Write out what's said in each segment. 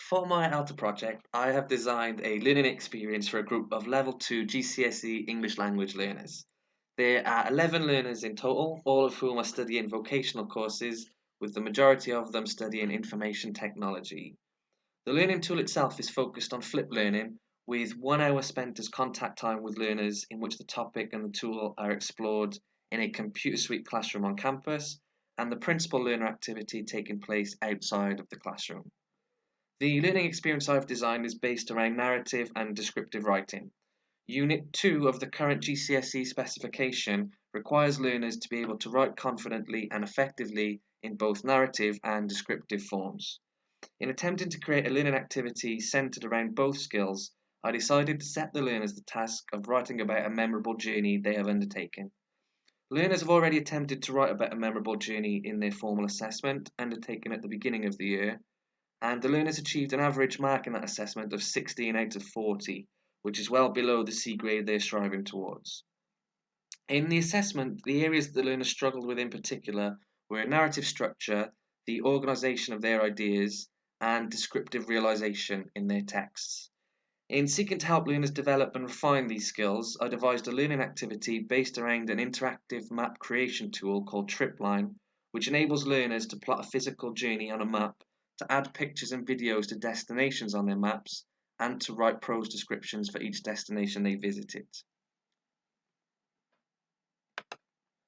For my Elta project, I have designed a learning experience for a group of Level 2 GCSE English language learners. There are 11 learners in total, all of whom are studying vocational courses, with the majority of them studying information technology. The learning tool itself is focused on flipped learning, with 1 hour spent as contact time with learners in which the topic and the tool are explored in a computer suite classroom on campus, and the principal learner activity taking place outside of the classroom. The learning experience I've designed is based around narrative and descriptive writing. Unit 2 of the current GCSE specification requires learners to be able to write confidently and effectively in both narrative and descriptive forms. In attempting to create a learning activity centered around both skills, I decided to set the learners the task of writing about a memorable journey they have undertaken. Learners have already attempted to write about a memorable journey in their formal assessment undertaken at the beginning of the year, and the learners achieved an average mark in that assessment of 16 out of 40, which is well below the C grade they're striving towards. In the assessment, the areas that the learners struggled with in particular were narrative structure, the organisation of their ideas, and descriptive realisation in their texts. In seeking to help learners develop and refine these skills, I devised a learning activity based around an interactive map creation tool called Tripline, which enables learners to plot a physical journey on a map, to add pictures and videos to destinations on their maps, and to write prose descriptions for each destination they visited.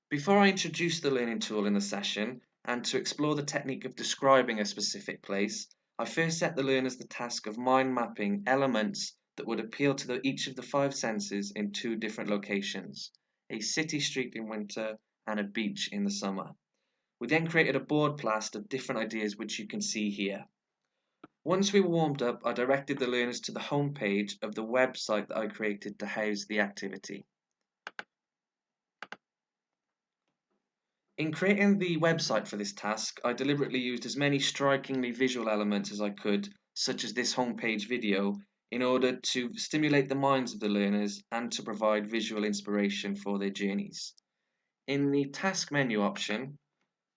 Before I introduce the learning tool in the session, and to explore the technique of describing a specific place, I first set the learners the task of mind mapping elements that would appeal to each of the 5 senses in 2 different locations, a city street in winter and a beach in the summer. We then created a board plast of different ideas which you can see here. Once we were warmed up, I directed the learners to the home page of the website that I created to house the activity. In creating the website for this task, I deliberately used as many strikingly visual elements as I could, such as this homepage video, in order to stimulate the minds of the learners and to provide visual inspiration for their journeys. In the task menu option,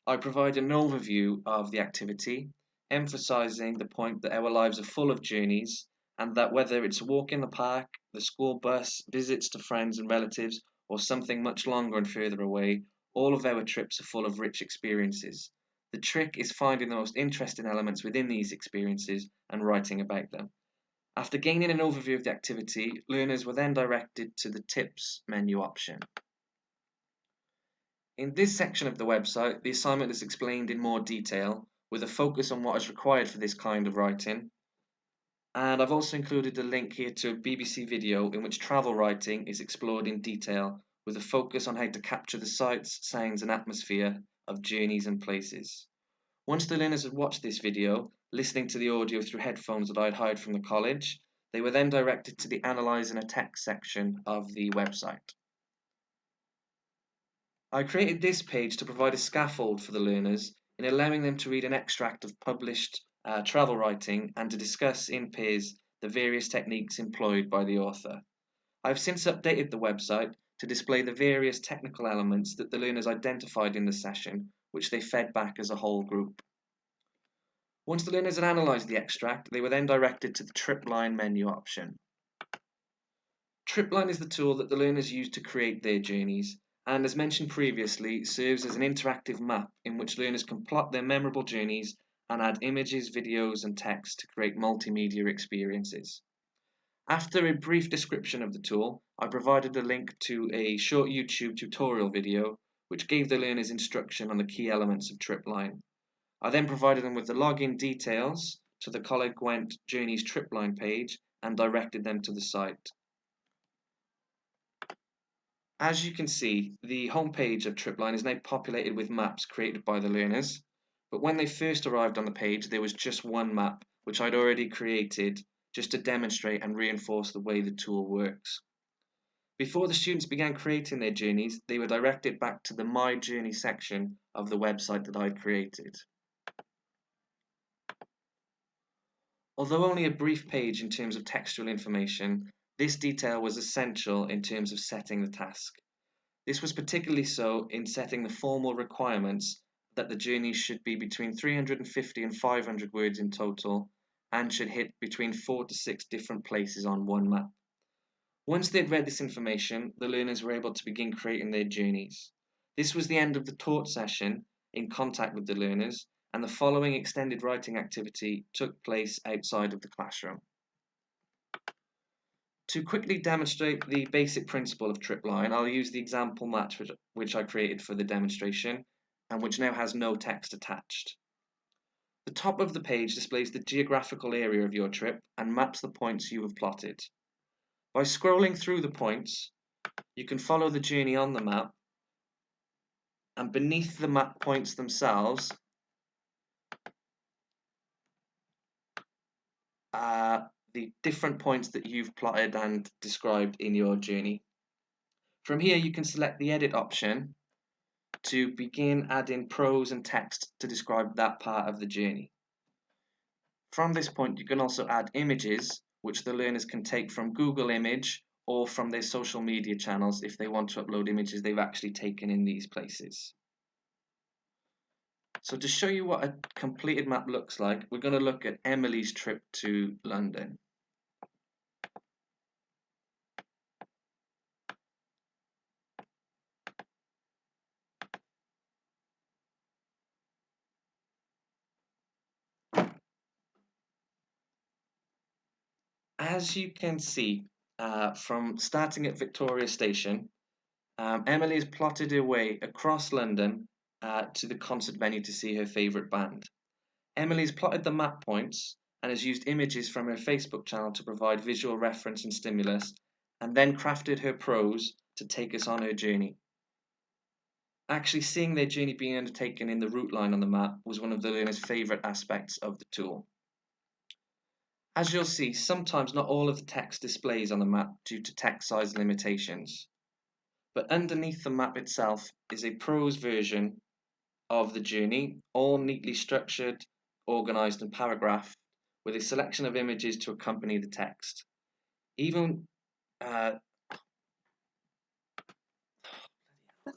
I provide an overview of the activity, emphasizing the point that our lives are full of journeys and that whether it's a walk in the park, the school bus, visits to friends and relatives, or something much longer and further away, all of our trips are full of rich experiences. The trick is finding the most interesting elements within these experiences and writing about them. After gaining an overview of the activity, learners were then directed to the Tips menu option. In this section of the website, the assignment is explained in more detail, with a focus on what is required for this kind of writing. And I've also included a link here to a BBC video in which travel writing is explored in detail, with a focus on how to capture the sights, sounds and atmosphere of journeys and places. Once the learners had watched this video, listening to the audio through headphones that I'd hired from the college, they were then directed to the Analyze in a Text section of the website. I created this page to provide a scaffold for the learners in allowing them to read an extract of published travel writing and to discuss in pairs the various techniques employed by the author. I've since updated the website to display the various technical elements that the learners identified in the session, which they fed back as a whole group. Once the learners had analysed the extract, they were then directed to the Tripline menu option. Tripline is the tool that the learners use to create their journeys, and as mentioned previously, serves as an interactive map in which learners can plot their memorable journeys and add images, videos and text to create multimedia experiences. After a brief description of the tool, I provided a link to a short YouTube tutorial video which gave the learners instruction on the key elements of Tripline. I then provided them with the login details to the Coleg Gwent Journeys Tripline page and directed them to the site. As you can see, the homepage of Tripline is now populated with maps created by the learners, but when they first arrived on the page there was just one map which I'd already created just to demonstrate and reinforce the way the tool works. Before the students began creating their journeys, they were directed back to the My Journey section of the website that I'd created. Although only a brief page in terms of textual information, this detail was essential in terms of setting the task. This was particularly so in setting the formal requirements that the journeys should be between 350 and 500 words in total, and should hit between 4 to 6 different places on one map. Once they'd read this information, the learners were able to begin creating their journeys. This was the end of the taught session in contact with the learners, and the following extended writing activity took place outside of the classroom. To quickly demonstrate the basic principle of tripline, I'll use the example map which I created for the demonstration, and which now has no text attached. The top of the page displays the geographical area of your trip and maps the points you have plotted. By scrolling through the points, you can follow the journey on the map, and beneath the map points themselves are the different points that you've plotted and described in your journey. From here, you can select the edit option to begin adding prose and text to describe that part of the journey. From this point, you can also add images, which the learners can take from Google Image or from their social media channels if they want to upload images they've actually taken in these places. So to show you what a completed map looks like, we're going to look at Emily's trip to London. As you can see, from starting at Victoria Station, Emily has plotted her way across London to the concert venue to see her favourite band. Emily's plotted the map points and has used images from her Facebook channel to provide visual reference and stimulus, and then crafted her prose to take us on her journey. Actually seeing their journey being undertaken in the route line on the map was one of the learners' favourite aspects of the tool. As you'll see, sometimes not all of the text displays on the map due to text size limitations, but underneath the map itself is a prose version of the journey, all neatly structured, organised and paragraphed, with a selection of images to accompany the text. Even That's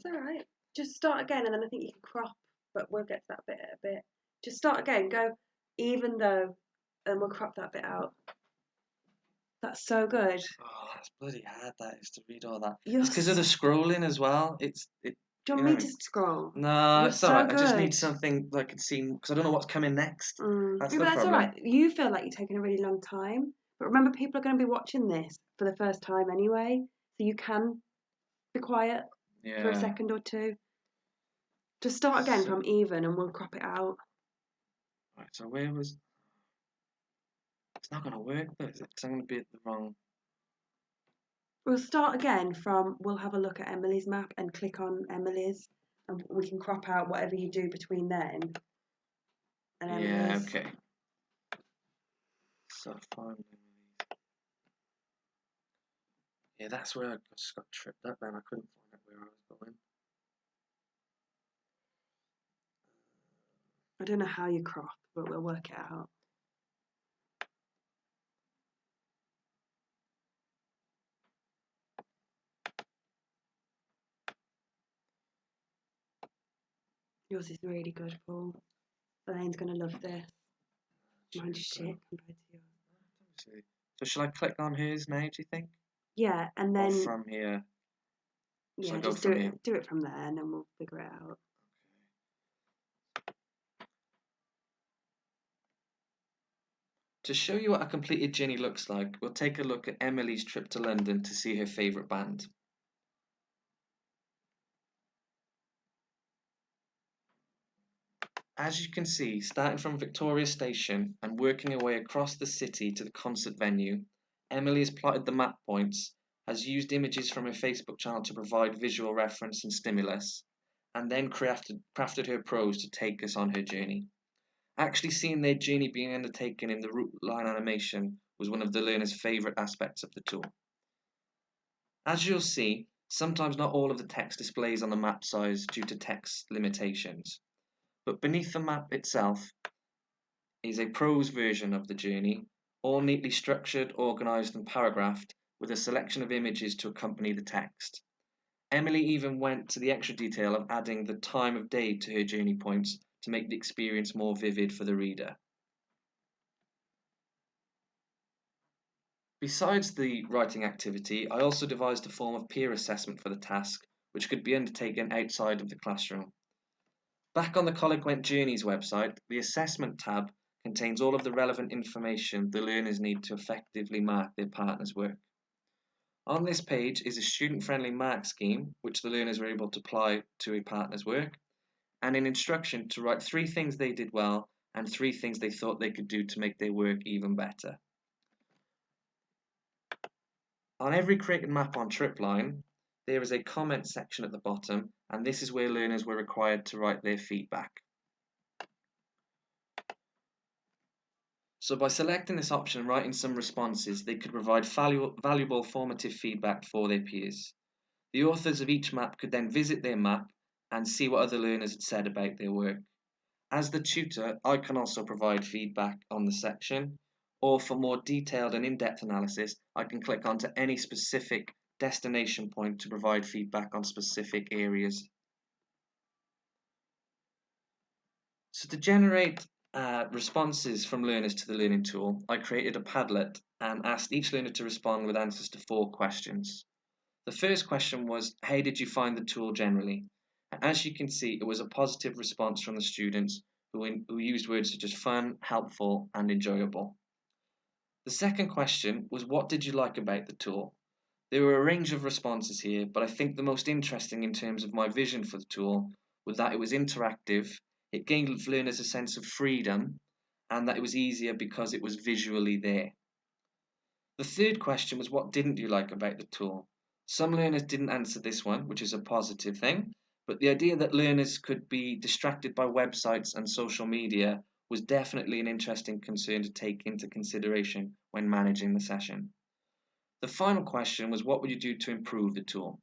all right. Just start again, and then I think you can crop, but we'll get to that bit in a bit. Just start again. Go, even though, and we'll crop that bit out. That's so good. oh, that's bloody hard. That is to read all that. You're It's because of the scrolling as well. Do you You want know. me to scroll? No, You're it's so alright. I just need good. something that I can see because I don't know what's coming next. That's Yeah, the but that's all problem. right. You feel like you're taking a really long time, but remember, people are going to be watching this for the first time anyway, so you can be quiet for a Yeah. second or two. Just start again So, from even, and we'll crop it out. right, so where was? It's not gonna work, but is it? 'Cause I'm gonna be at the wrong. We'll start again from, we'll have a look at Emily's map and click on Emily's, and we can crop out whatever you do between then and Yeah. Emily's. Okay. So find. Yeah, that's where I just got tripped up. Then I couldn't find out where I was going. I don't know how you crop, but we'll work it out. Yours is really good, Paul. Elaine's going to love this. Mine's shit compared to yours. So shall I click on hers now? Do you think? Yeah, and Or then from here? Shall yeah, I go just do from here? it from there, and then we'll figure it out. To show you what a completed journey looks like, we'll take a look at Emily's trip to London to see her favourite band. As you can see, starting from Victoria Station and working her way across the city to the concert venue, Emily has plotted the map points, has used images from her Facebook channel to provide visual reference and stimulus, and then crafted her prose to take us on her journey. Actually seeing their journey being undertaken in the route line animation was one of the learner's favourite aspects of the tool. As you'll see, sometimes not all of the text displays on the map size due to text limitations, but beneath the map itself is a prose version of the journey, all neatly structured, organised and paragraphed, with a selection of images to accompany the text. Emily even went to the extra detail of adding the time of day to her journey points to make the experience more vivid for the reader. Besides the writing activity, I also devised a form of peer assessment for the task, which could be undertaken outside of the classroom. Back on the College Went Journeys website, the Assessment tab contains all of the relevant information the learners need to effectively mark their partner's work. On this page is a student-friendly mark scheme, which the learners were able to apply to a partner's work, and an instruction to write 3 things they did well and 3 things they thought they could do to make their work even better. On every created map on Tripline, there is a comment section at the bottom, and this is where learners were required to write their feedback. So by selecting this option and writing some responses, they could provide valuable formative feedback for their peers. The authors of each map could then visit their map and see what other learners had said about their work. As the tutor, I can also provide feedback on the section, or for more detailed and in-depth analysis, I can click onto any specific destination point to provide feedback on specific areas. So to generate responses from learners to the learning tool, I created a Padlet and asked each learner to respond with answers to 4 questions. The first question was, how did you find the tool generally? And as you can see, it was a positive response from the students who used words such as fun, helpful, and enjoyable. The second question was, what did you like about the tool? There were a range of responses here, but I think the most interesting in terms of my vision for the tool was that it was interactive, it gave learners a sense of freedom, and that it was easier because it was visually there. The third question was, what didn't you like about the tool? Some learners didn't answer this one, which is a positive thing, but the idea that learners could be distracted by websites and social media was definitely an interesting concern to take into consideration when managing the session. The final question was, what would you do to improve the tool?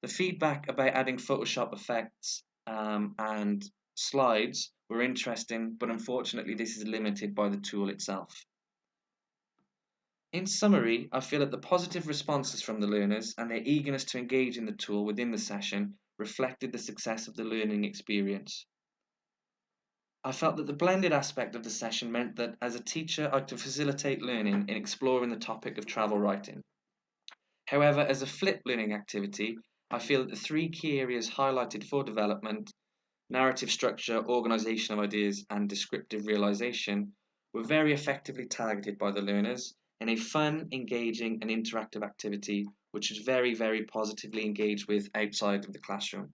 The feedback about adding Photoshop effects and slides were interesting, but unfortunately this is limited by the tool itself. In summary, I feel that the positive responses from the learners and their eagerness to engage in the tool within the session reflected the success of the learning experience. I felt that the blended aspect of the session meant that as a teacher I could facilitate learning in exploring the topic of travel writing. However, as a flipped learning activity, I feel that the 3 key areas highlighted for development, narrative structure, organisation of ideas, and descriptive realisation, were very effectively targeted by the learners in a fun, engaging, and interactive activity which was very, very positively engaged with outside of the classroom.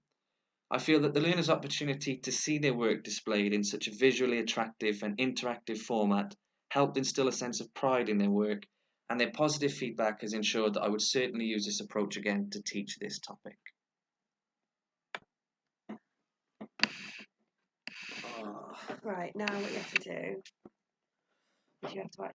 I feel that the learners' opportunity to see their work displayed in such a visually attractive and interactive format helped instill a sense of pride in their work, and their positive feedback has ensured that I would certainly use this approach again to teach this topic. Right, now what you have to do is you have to